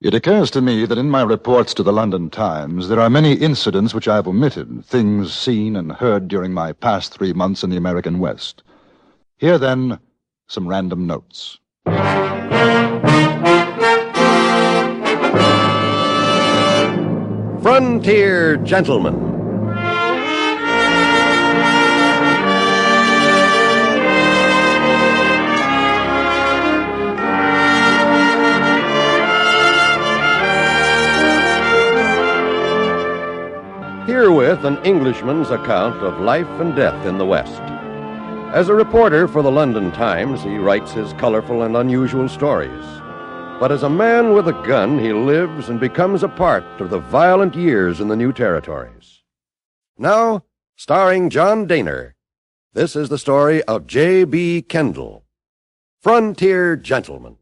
It occurs to me that in my reports to the London Times, there are many incidents which I have omitted, things seen and heard during my past 3 months in the American West. Here, then, some random notes. Frontier Gentleman. Herewith an Englishman's account of life and death in the West. As a reporter for the London Times, he writes his colorful and unusual stories. But as a man with a gun, he lives and becomes a part of the violent years in the new territories. Now, starring John Dehner, this is the story of J.B. Kendall, Frontier Gentleman.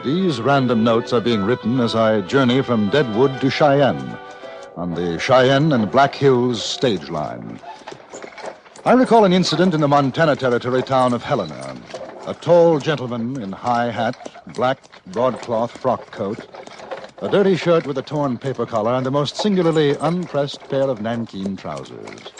These random notes are being written as I journey from Deadwood to Cheyenne on the Cheyenne and Black Hills stage line. I recall an incident in the Montana Territory town of Helena. A tall gentleman in high hat, black broadcloth frock coat, a dirty shirt with a torn paper collar, and the most singularly unpressed pair of nankeen trousers.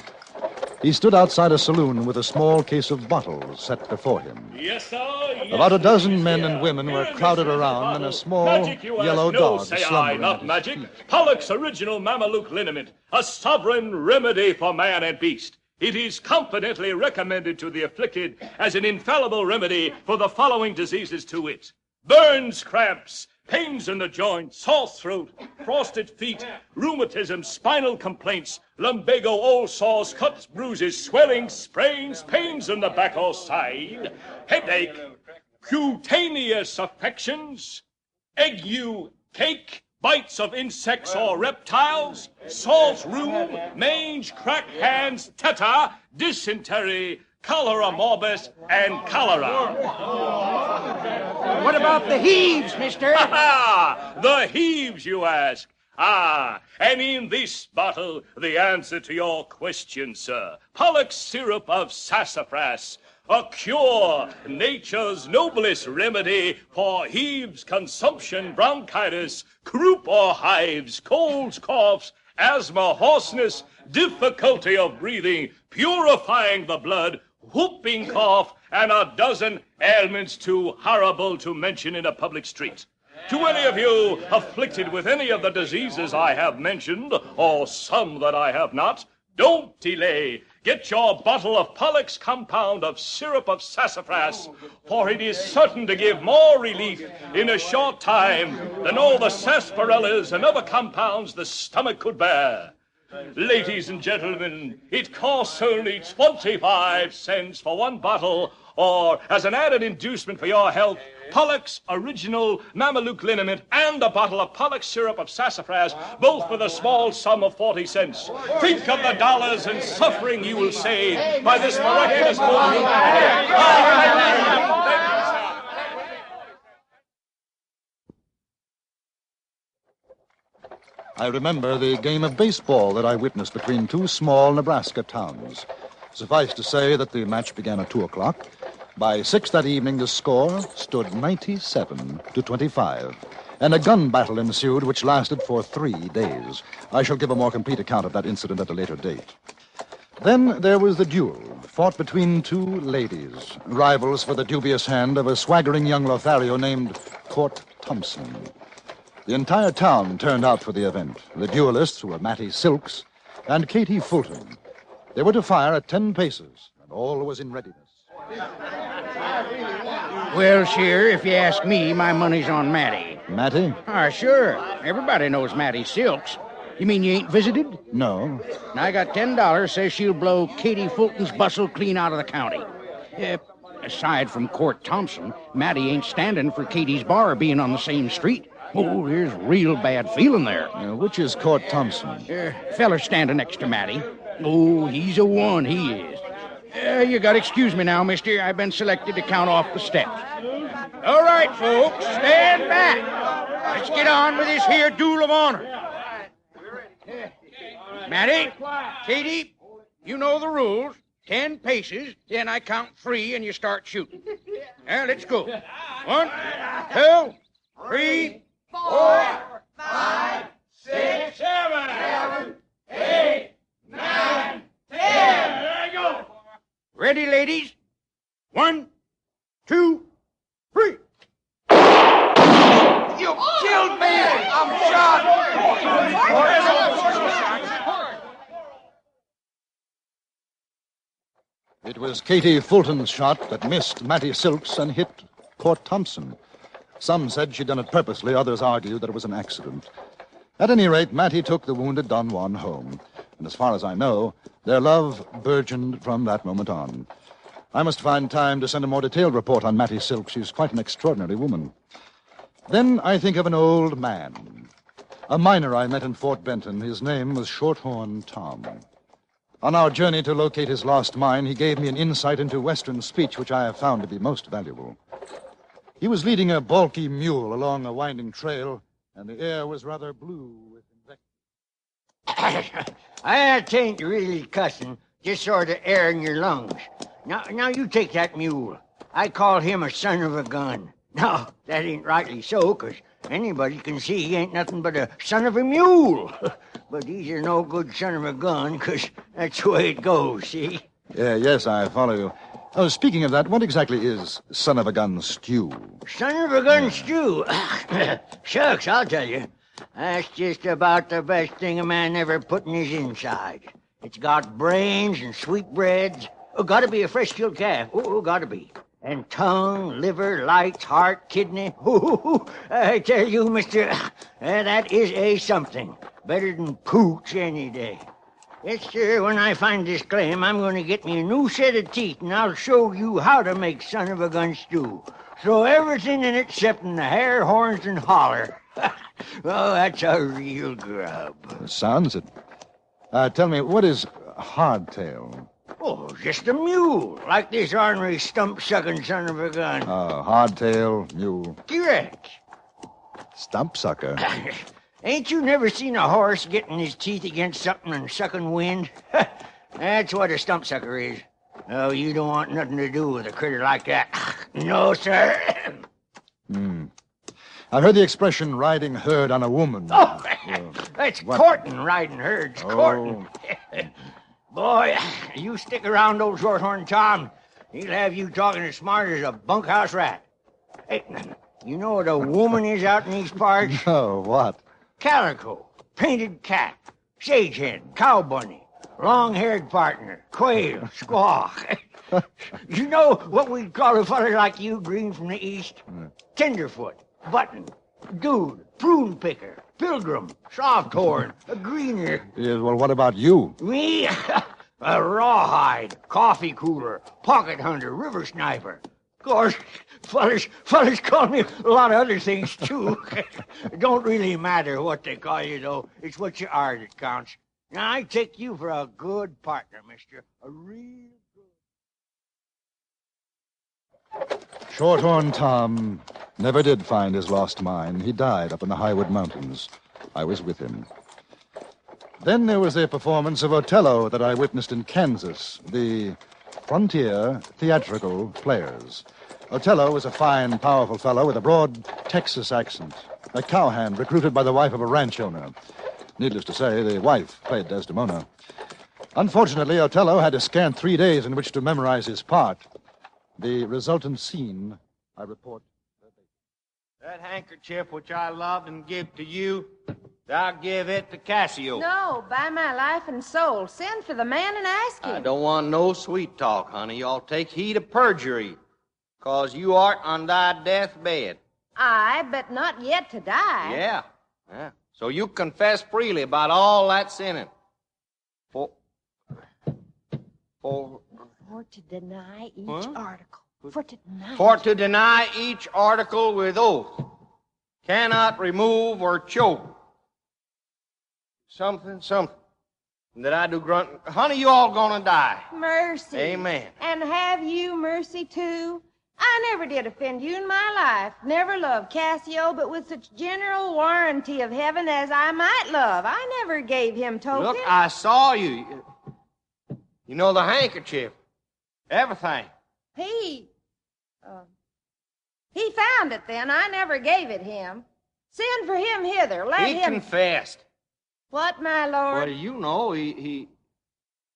He stood outside a saloon with a small case of bottles set before him. Yes, sir. Yes, About a dozen sir. men and women were crowded around, and a small magic, you yellow ask? No, dog say I, slumbering not at his magic. feet. Pollux Original Mameluke Liniment, a sovereign remedy for man and beast. It is confidently recommended to the afflicted as an infallible remedy for the following diseases to wit: burns, cramps, pains in the joints, sore throat, frosted feet, rheumatism, spinal complaints, lumbago, old sores, cuts, bruises, swelling, sprains, pains in the back or side, headache, cutaneous affections, ague, cake, bites of insects or reptiles, salt rheum, mange, crack hands, tetanus, dysentery, cholera morbus, and cholera. What about the heaves, mister? The heaves, you ask? And in this bottle, the answer to your question, sir. Pollux syrup of sassafras, a cure, nature's noblest remedy for heaves, consumption, bronchitis, croup or hives, colds, coughs, asthma, hoarseness, difficulty of breathing, purifying the blood, whooping cough, and a dozen ailments too horrible to mention in a public street. To any of you afflicted with any of the diseases I have mentioned, or some that I have not, don't delay. Get your bottle of Pollux compound of syrup of sassafras, for it is certain to give more relief in a short time than all the sarsaparillas and other compounds the stomach could bear. Ladies and gentlemen, it costs only 25 cents for one bottle, or as an added inducement for your health, Pollux Original Mameluke Liniment and a bottle of Pollux syrup of sassafras, both for the small sum of 40 cents. Think of the dollars and suffering you will save by this miraculous movement. I remember the game of baseball that I witnessed between two small Nebraska towns. Suffice to say that the match began at 2 o'clock. By 6 that evening, the score stood 97-25, and a gun battle ensued which lasted for 3 days. I shall give a more complete account of that incident at a later date. Then there was the duel, fought between two ladies, rivals for the dubious hand of a swaggering young Lothario named Court Thompson. The entire town turned out for the event. The duelists were Mattie Silks and Katie Fulton. They were to fire at 10 paces, and all was in readiness. Well, sure, if you ask me, my money's on Mattie. Mattie? Sure. Everybody knows Mattie Silks. You mean you ain't visited? No. I got $10, says she'll blow Katie Fulton's bustle clean out of the county. Aside from Court Thompson, Mattie ain't standing for Katie's bar being on the same street. Oh, there's real bad feeling there. Which is Court Thompson? Feller standing next to Mattie. Oh, he's a one, he is. You gotta excuse me now, mister. I've been selected to count off the steps. All right, folks, stand back. Let's get on with this here duel of honor. Matty, Katie, you know the rules. 10 paces, then I count 3 and you start shooting. Now, let's go. 1, 2, 3, 4, 5, 6, 7, 8, 9, 10. There you go. Ready, ladies? 1, 2, 3. You killed me! I'm shot! It was Katie Fulton's shot that missed Mattie Silks and hit Court Thompson. Some said she'd done it purposely, others argued that it was an accident. At any rate, Mattie took the wounded Don Juan home. And as far as I know, their love burgeoned from that moment on. I must find time to send a more detailed report on Mattie Silks. She's quite an extraordinary woman. Then I think of an old man, a miner I met in Fort Benton. His name was Shorthorn Tom. On our journey to locate his lost mine, he gave me an insight into Western speech, which I have found to be most valuable. He was leading a balky mule along a winding trail, and the air was rather blue with invective. That ain't really cussing, just sort of air in your lungs. Now you take that mule. I call him a son of a gun. No, that ain't rightly so, 'cause anybody can see he ain't nothing but a son of a mule. But he's a no good son of a gun, 'cause that's the way it goes, see? Yes, I follow you. Oh, speaking of that, what exactly is son of a gun stew? Son of a gun stew? Shucks, I'll tell you. That's just about the best thing a man ever put in his inside. It's got brains and sweetbreads. Oh, gotta be a fresh-killed calf. Oh, gotta be. And tongue, liver, lights, heart, kidney. I tell you, mister, that is a something. Better than pooch any day. Yes, sir, when I find this claim, I'm going to get me a new set of teeth, and I'll show you how to make son of a gun stew. Throw everything in it excepting the hair, horns, and holler. Oh, that's a real grub. Sounds it. Tell me, what is hardtail? Oh, just a mule, like this ornery stump-sucking son of a gun. Hardtail, mule. Correct. Stump sucker. Ain't you never seen a horse getting his teeth against something and sucking wind? That's what a stump sucker is. Oh, you don't want nothing to do with a critter like that. No, sir. I've heard the expression riding herd on a woman. Oh, that's courting, riding herds, courting. Boy, you stick around old Shorthorn Tom, he'll have you talking as smart as a bunkhouse rat. Hey, you know what a woman is out in these parts? Oh, what? Calico, painted cat, sage hen, cow bunny, long-haired partner, quail, squaw. You know what we'd call a fella like you, green from the east? Tenderfoot, button, dude, prune picker, pilgrim, softhorn, a greener. Yeah, well, what about you? Me? A rawhide, coffee cooler, pocket hunter, river sniper. Of course, fellas call me a lot of other things, too. It don't really matter what they call you, though. It's what you are that counts. Now, I take you for a good partner, mister. A real good... Shorthorn Tom never did find his lost mine. He died up in the Highwood Mountains. I was with him. Then there was a performance of Othello that I witnessed in Kansas, the Frontier Theatrical Players. Othello was a fine, powerful fellow with a broad Texas accent, a cowhand recruited by the wife of a ranch owner. Needless to say, the wife played Desdemona. Unfortunately, Othello had a scant 3 days in which to memorize his part. The resultant scene, I report. That handkerchief which I loved and give to you, I'll give it to Cassio. No, by my life and soul, send for the man and ask him. I don't want no sweet talk, honey. Y'all take heed of perjury, 'cause you art on thy deathbed. Aye, but not yet to die. Yeah. So you confess freely about all that sinning. For to deny each article. For to deny each article with oath, cannot remove or choke. Something that I do grunt. Honey, you all gonna die. Mercy. Amen. And have you mercy too? I never did offend you in my life. Never loved Cassio, but with such general warranty of heaven as I might love. I never gave him token. Look, I saw you. You know, the handkerchief. Everything. He found it then. I never gave it him. Send for him hither. Let He him... confessed. What, my lord? Well, you know, he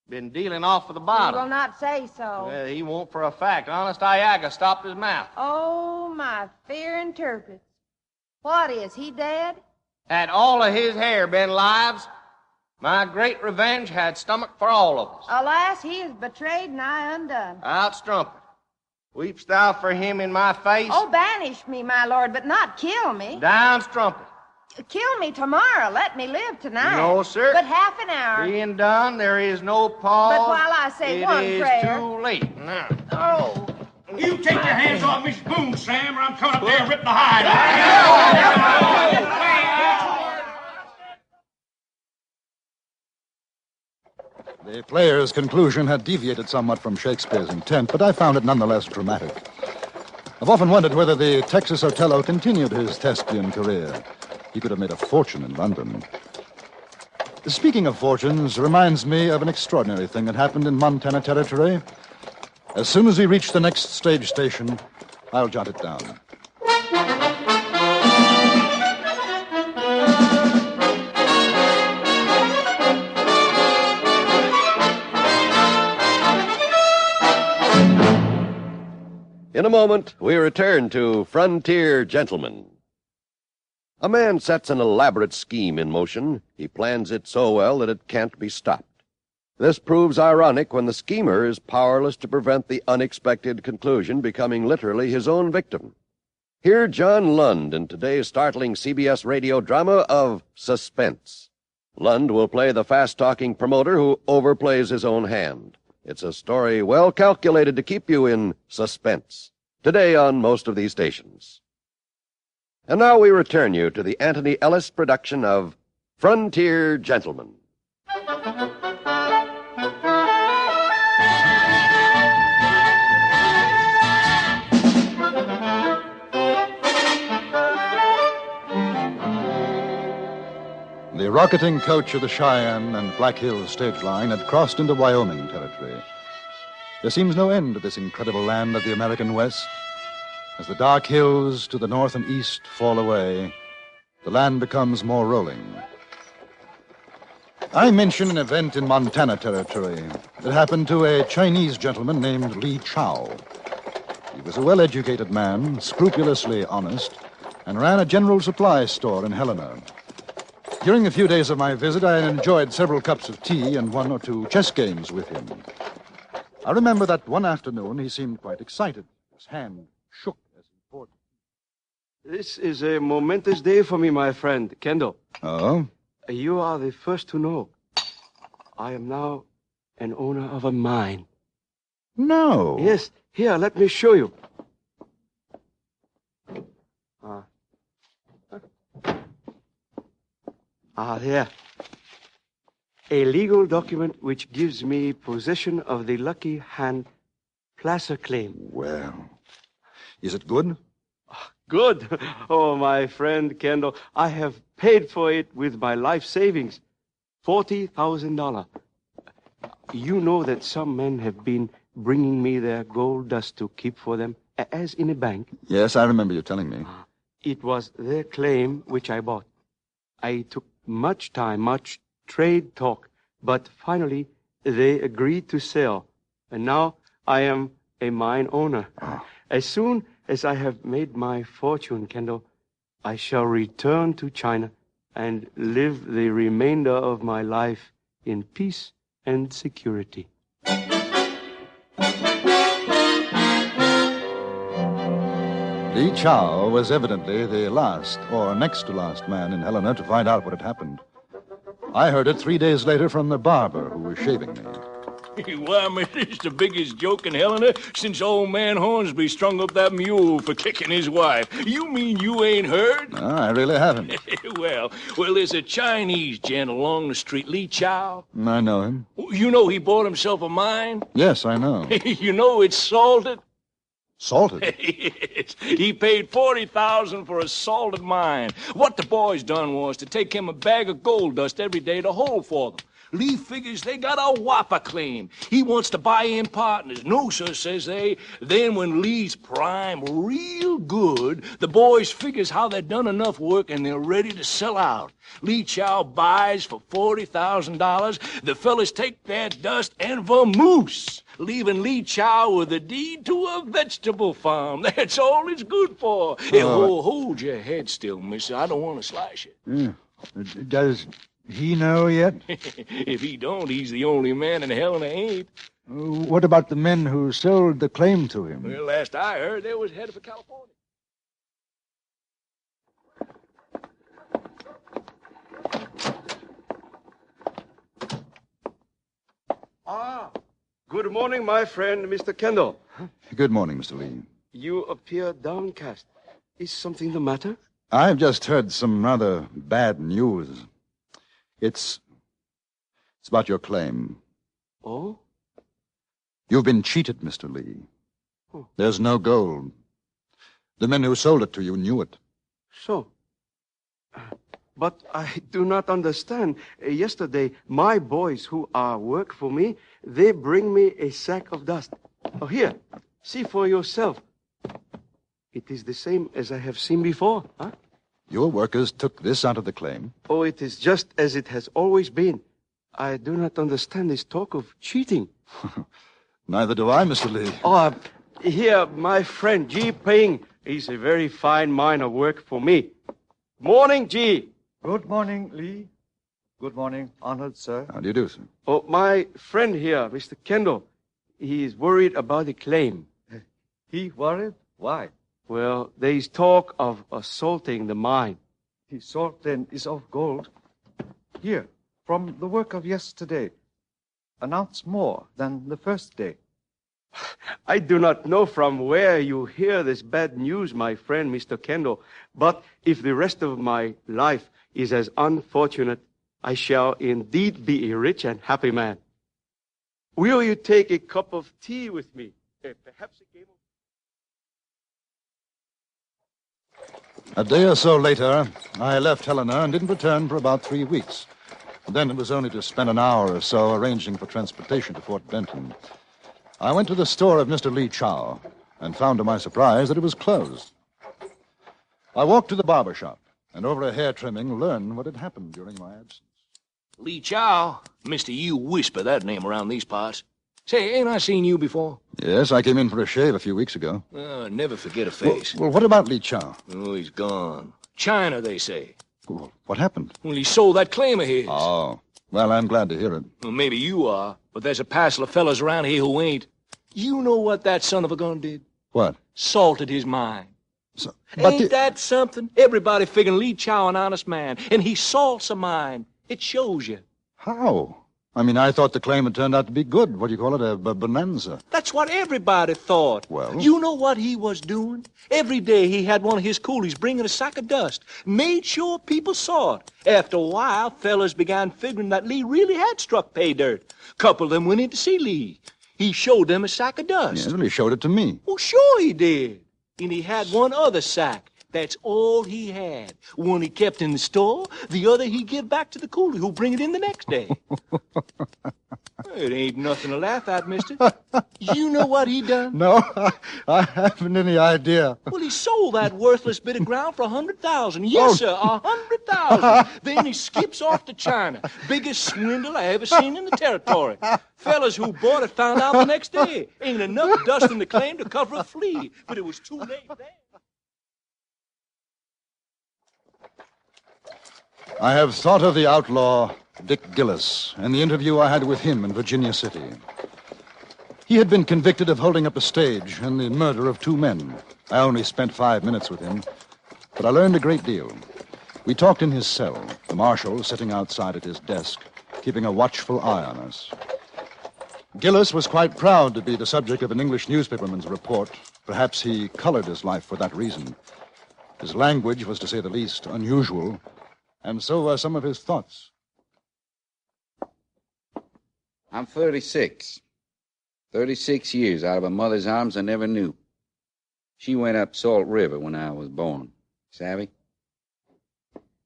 been dealing off with the You bottom. will not say so. Well, he won't for a fact. Honest Iaga stopped his mouth. Oh, my fear interprets. What is, he dead? Had all of his hair been lives, my great revenge had stomach for all of us. Alas, he is betrayed and I undone. Out strumpet. Weepst thou for him in my face? Oh, banish me, my lord, but not kill me. Down strumpet. Kill me tomorrow. Let me live tonight. No, sir. But half an hour. Being done, there is no pause. But while I say one it prayer... is too late now. Oh. You take your hands off Miss Boone, Sam, or I'm coming up there and rip the hide off. The player's conclusion had deviated somewhat from Shakespeare's intent, but I found it nonetheless dramatic. I've often wondered whether the Texas Othello continued his thespian career. He could have made a fortune in London. Speaking of fortunes reminds me of an extraordinary thing that happened in Montana Territory. As soon as we reach the next stage station, I'll jot it down. In a moment, we return to Frontier Gentlemen. A man sets an elaborate scheme in motion. He plans it so well that it can't be stopped. This proves ironic when the schemer is powerless to prevent the unexpected conclusion becoming literally his own victim. Hear John Lund in today's startling CBS radio drama of Suspense. Lund will play the fast-talking promoter who overplays his own hand. It's a story well calculated to keep you in suspense. Today on most of these stations. And now we return you to the Anthony Ellis production of Frontier Gentlemen. The rocketing coach of the Cheyenne and Black Hills stage line had crossed into Wyoming territory. There seems no end to this incredible land of the American West. As the dark hills to the north and east fall away, the land becomes more rolling. I mention an event in Montana Territory that happened to a Chinese gentleman named Li Chao. He was a well-educated man, scrupulously honest, and ran a general supply store in Helena. During the few days of my visit, I enjoyed several cups of tea and one or two chess games with him. I remember that one afternoon he seemed quite excited. His hand shook as he poured. This is a momentous day for me, my friend, Kendall. Oh? You are the first to know. I am now an owner of a mine. No. Yes, here, let me show you. There. A legal document which gives me possession of the Lucky Hand placer claim. Well, is it good? Good. Oh, my friend Kendall, I have paid for it with my life savings. $40,000. You know that some men have been bringing me their gold dust to keep for them, as in a bank. Yes, I remember you telling me. It was their claim which I bought. I took much time, much trade talk, but finally they agreed to sell. And now I am a mine owner. Oh. As soon as I have made my fortune, Kendall, I shall return to China and live the remainder of my life in peace and security. Li Chao was evidently the last, or next to last man in Helena to find out what had happened. I heard it 3 days later from the barber who was shaving me. Why, man, it's the biggest joke in Helena since old man Hornsby strung up that mule for kicking his wife. You mean you ain't heard? No, I really haven't. well, there's a Chinese gent along the street, Li Chao. I know him. You know he bought himself a mine? Yes, I know. You know it's salted? Salted? Yes. He paid $40,000 for a salted mine. What the boys done was to take him a bag of gold dust every day to hold for them. Lee figures they got a whopper claim. He wants to buy in partners. No, sir, says they. Then when Lee's prime real good, the boys figures how they done enough work and they're ready to sell out. Lee Chow buys for $40,000. The fellas take their dust and vamoose, leaving Lee Chow with a deed to a vegetable farm. That's all it's good for. Hey, hold your head still, mister. I don't want to slash it. Does he know yet? If he don't, he's the only man in hell and ain't. What about the men who sold the claim to him? Well, last I heard, they was headed for California. Good morning, my friend, Mr. Kendall. Good morning, Mr. Lee. You appear downcast. Is something the matter? I've just heard some rather bad news. It's about your claim. Oh? You've been cheated, Mr. Lee. Oh. There's no gold. The men who sold it to you knew it. So? But I do not understand. Yesterday, my boys who work for me, they bring me a sack of dust. Oh, here, see for yourself. It is the same as I have seen before, huh? Your workers took this out of the claim? Oh, it is just as it has always been. I do not understand this talk of cheating. Neither do I, Mr. Lee. Oh, here, my friend, G. Ping. He's a very fine man of work for me. Morning, G. Good morning, Lee. Good morning, honored sir. How do you do, sir? Oh, my friend here, Mr. Kendall, he is worried about the claim. He worried? Why? Well, there is talk of assaulting the mine. The salt then is of gold. Here, from the work of yesterday, an ounce more than the first day. I do not know from where you hear this bad news, my friend, Mr. Kendall, but if the rest of my life is as unfortunate, I shall indeed be a rich and happy man. Will you take a cup of tea with me? Perhaps a game of... A day or so later, I left Helena and didn't return for about 3 weeks. Then it was only to spend an hour or so arranging for transportation to Fort Benton. I went to the store of Mr. Lee Chow and found to my surprise that it was closed. I walked to the barber shop and over a hair trimming learned what had happened during my absence. Lee Chow. Mister, you whisper that name around these parts. Say, ain't I seen you before? Yes, I came in for a shave a few weeks ago. Never forget a face. Well, what about Lee Chow? Oh, he's gone. China, they say. Well, what happened? Well, he sold that claim of his. Oh, well, I'm glad to hear it. Well, maybe you are, but there's a passel of fellas around here who ain't. You know what that son of a gun did? What? Salted his mine. But ain't that something? Everybody figuring Lee Chow an honest man, and he salts a mine. It shows you. How? I mean, I thought the claim had turned out to be good. What do you call it, a bonanza? That's what everybody thought. Well? You know what he was doing? Every day he had one of his coolies bringing a sack of dust. Made sure people saw it. After a while, fellas began figuring that Lee really had struck pay dirt. Couple of them went in to see Lee. He showed them a sack of dust. Yes, well, he showed it to me. Well, sure he did. And he had one other sack. That's all he had. One he kept in the store, the other he give back to the coolie who'll bring it in the next day. It ain't nothing to laugh at, mister. You know what he done? No, I haven't any idea. Well, he sold that worthless bit of ground for $100,000. Yes, sir, $100,000. Then he skips off to China. Biggest swindle I ever seen in the territory. Fellas who bought it found out the next day. Ain't enough dust in the claim to cover a flea, but it was too late then. I have thought of the outlaw Dick Gillis and the interview I had with him in Virginia City. He had been convicted of holding up a stage and the murder of 2 men. I only spent 5 minutes with him, but I learned a great deal. We talked in his cell, the marshal sitting outside at his desk, keeping a watchful eye on us. Gillis was quite proud to be the subject of an English newspaperman's report. Perhaps he colored his life for that reason. His language was, to say the least, unusual, and so were some of his thoughts. I'm 36. 36 years out of a mother's arms I never knew. She went up Salt River when I was born. Savvy?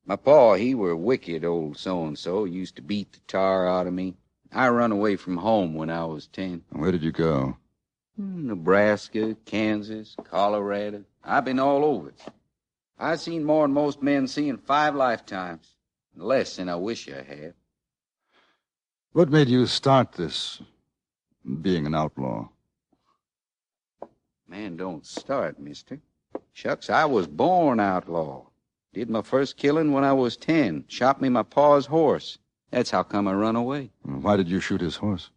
My pa, he were wicked old so-and-so, used to beat the tar out of me. I run away from home when I was 10. Where did you go? Nebraska, Kansas, Colorado. I've been all over. I've seen more than most men see in 5 lifetimes. Less than I wish I had. What made you start this, being an outlaw? Man, don't start, mister. Shucks, I was born outlaw. Did my first killing when I was 10. Shot me my pa's horse. That's how come I run away. Why did you shoot his horse?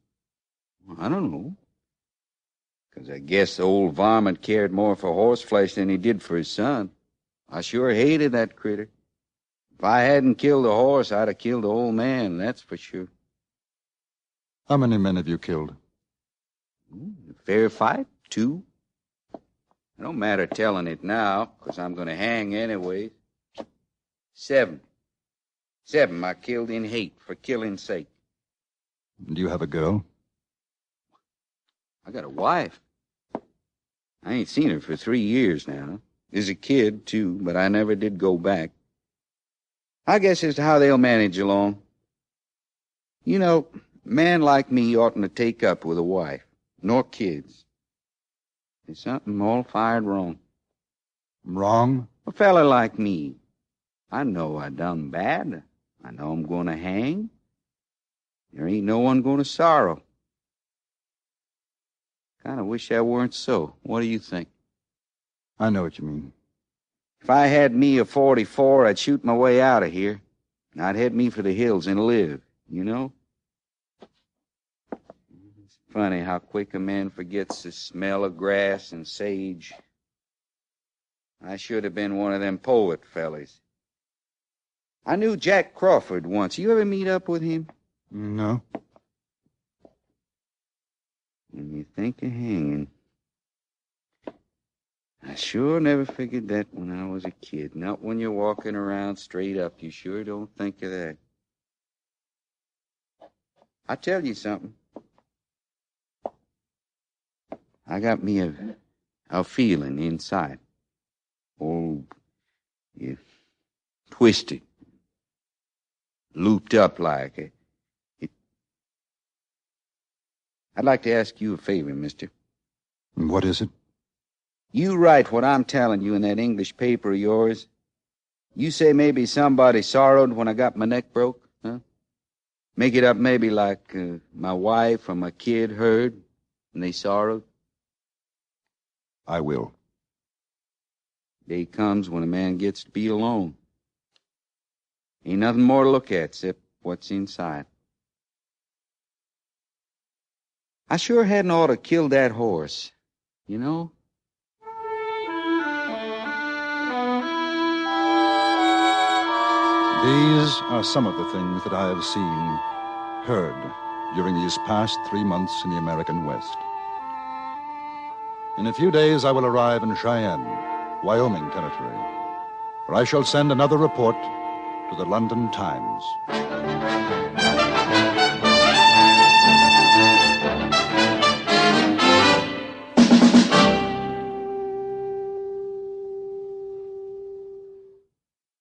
I don't know. 'Cause I guess the old varmint cared more for horse flesh than he did for his son. I sure hated that critter. If I hadn't killed the horse, I'd have killed the old man, that's for sure. How many men have you killed? Fair fight, 2. It don't matter telling it now, 'cause I'm going to hang anyways. 7. 7 I killed in hate, for killing's sake. Do you have a girl? I got a wife. I ain't seen her for 3 years now. As a kid, too, but I never did go back. I guess it's how they'll manage along. You know, a man like me oughtn't to take up with a wife, nor kids. There's something all fired wrong. Wrong? A fella like me. I know I done bad. I know I'm going to hang. There ain't no one going to sorrow. Kind of wish that weren't so. What do you think? I know what you mean. If I had me a .44, I'd shoot my way out of here. I'd head me for the hills and live, you know? It's funny how quick a man forgets the smell of grass and sage. I should have been one of them poet fellas. I knew Jack Crawford once. You ever meet up with him? No. When you think of hanging... I sure never figured that when I was a kid. Not when you're walking around straight up. You sure don't think of that. I'll tell you something. I got me a feeling inside. Oh, yeah, twisted. Looped up like it. I'd like to ask you a favor, mister. What is it? You write what I'm telling you in that English paper of yours. You say maybe somebody sorrowed when I got my neck broke, huh? Make it up maybe like my wife or my kid heard and they sorrowed. I will. Day comes when a man gets to be alone. Ain't nothing more to look at except what's inside. I sure hadn't ought to kill that horse, you know? These are some of the things that I have seen, heard, during these past 3 months in the American West. In a few days, I will arrive in Cheyenne, Wyoming territory, where I shall send another report to the London Times.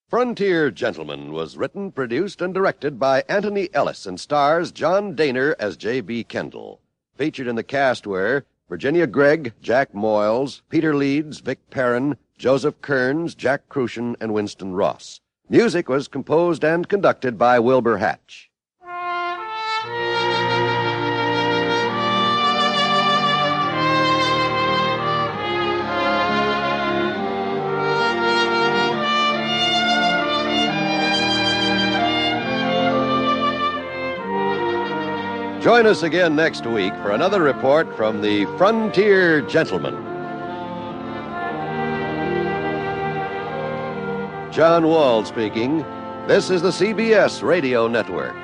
Frontier Gentleman was written, produced, and directed by Anthony Ellis and stars John Daner as J.B. Kendall. Featured in the cast were Virginia Gregg, Jack Moyles, Peter Leeds, Vic Perrin, Joseph Kearns, Jack Crucian, and Winston Ross. Music was composed and conducted by Wilbur Hatch. Join us again next week for another report from the Frontier Gentleman. John Wall speaking. This is the CBS Radio Network.